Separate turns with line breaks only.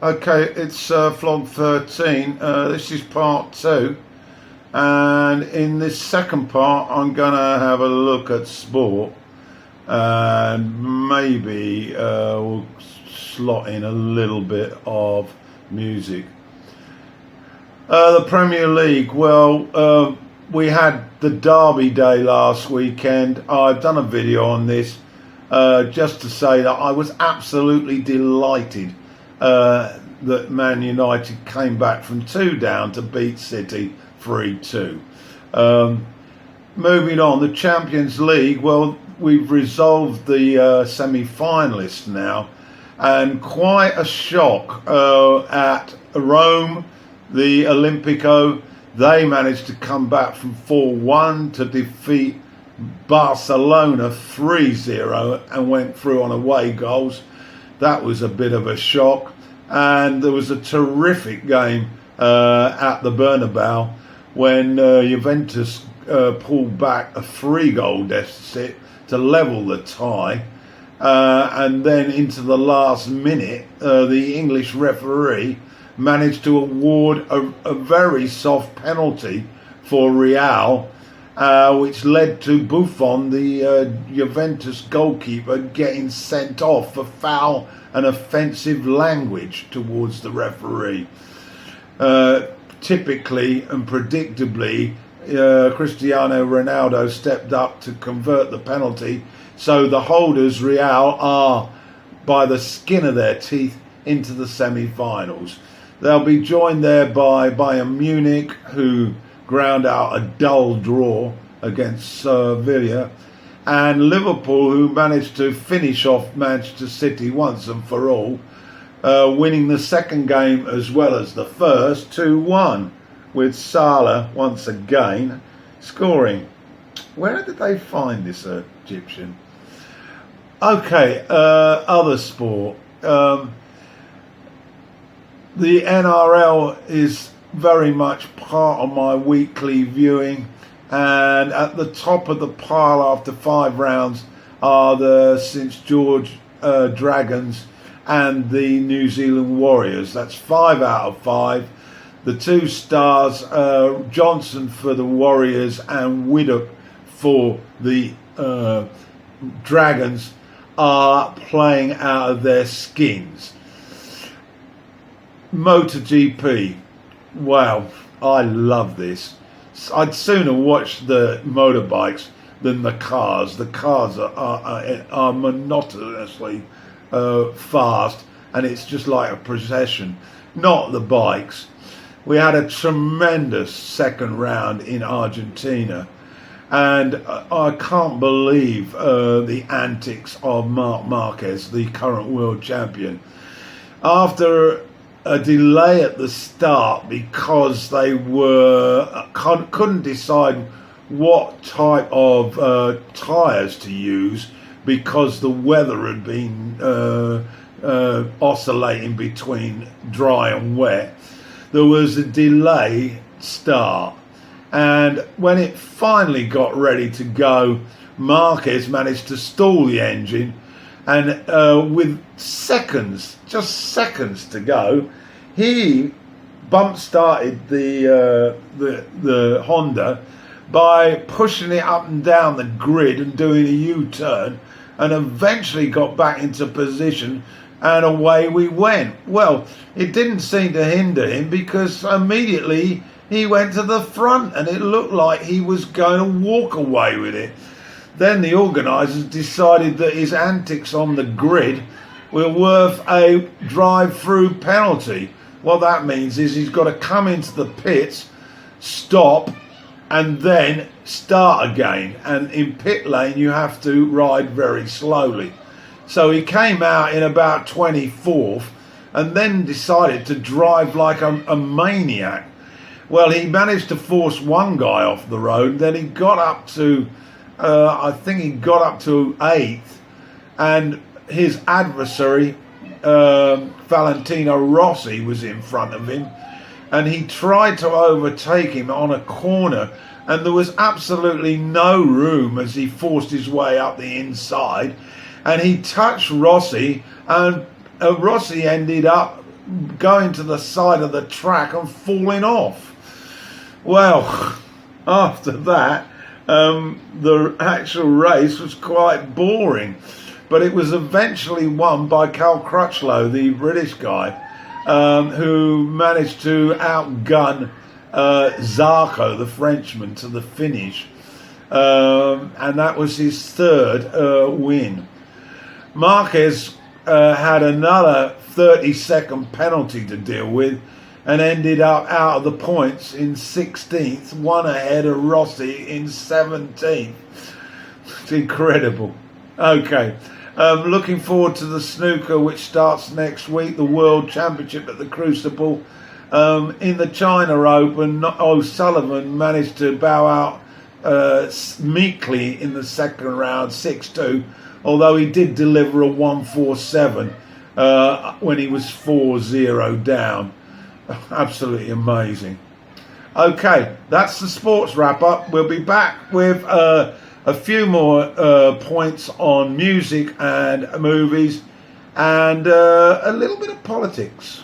Okay, it's vlog 13. This is part 2, and in this second part I'm gonna have a look at sport, and maybe we'll slot in a little bit of music. The Premier League, well, we had the Derby Day last weekend. I've done a video on this just to say that I was absolutely delighted that Man United came back from 2 down to beat City 3-2. Moving on, the Champions League, well, we've resolved the semi-finalists now, and quite a shock at Rome, the Olympico. They managed to come back from 4-1 to defeat Barcelona 3-0 and went through on away goals. That was a bit of a shock. And there was a terrific game at the Bernabeu when Juventus pulled back a 3-goal deficit to level the tie. And then into the last minute, the English referee managed to award a very soft penalty for Real, which led to Buffon, the Juventus goalkeeper, getting sent off for foul and offensive language towards the referee. Typically and predictably, Cristiano Ronaldo stepped up to convert the penalty, so the holders, Real, are by the skin of their teeth into the semi-finals. They'll be joined there by Bayern Munich, who ground out a dull draw against Sevilla, and Liverpool, who managed to finish off Manchester City once and for all, winning the second game as well as the first 2-1, with Salah once again scoring. Where did they find this Egyptian? Okay, other sport. The NRL is very much part of my weekly viewing, and at the top of the pile after 5 rounds are the St George Dragons and the New Zealand Warriors. That's 5 out of 5. The 2 stars, Johnson for the Warriors and Widdup for the Dragons, are playing out of their skins. MotoGP, wow, I love this. I'd sooner watch the motorbikes than the cars. The cars are monotonously fast, and it's just like a procession, not the bikes. We had a tremendous second round in Argentina, and I can't believe the antics of Marc Marquez, the current world champion. After a delay at the start because they couldn't decide what type of tyres to use because the weather had been oscillating between dry and wet. There was a delay start, and when it finally got ready to go, Marquez managed to stall the engine, and with just seconds to go, he bump-started the Honda by pushing it up and down the grid and doing a U-turn, and eventually got back into position, and away we went. Well, it didn't seem to hinder him because immediately he went to the front, and it looked like he was going to walk away with it. Then the organisers decided that his antics on the grid were worth a drive-through penalty. What that means is he's got to come into the pits, stop, and then start again. And in pit lane, you have to ride very slowly. So he came out in about 24th and then decided to drive like a maniac. Well, he managed to force one guy off the road. Then he got up to I think he got up to 8th, and his adversary, Valentino Rossi, was in front of him, and he tried to overtake him on a corner, and there was absolutely no room as he forced his way up the inside, and he touched Rossi, and Rossi ended up going to the side of the track and falling off. Well, after that, the actual race was quite boring, but it was eventually won by Cal Crutchlow, the British guy, who managed to outgun Zarco, the Frenchman, to the finish. And that was his third win. Marquez had another 30-second penalty to deal with and ended up out of the points in 16th, one ahead of Rossi in 17th. It's incredible. Okay, looking forward to the snooker, which starts next week, the World Championship at the Crucible. In the China Open, O'Sullivan managed to bow out meekly in the second round, 6-2, although he did deliver a 1-4-7 when he was 4-0 down. Absolutely amazing. Okay, that's the sports wrap up. We'll be back with a few more points on music and movies and a little bit of politics.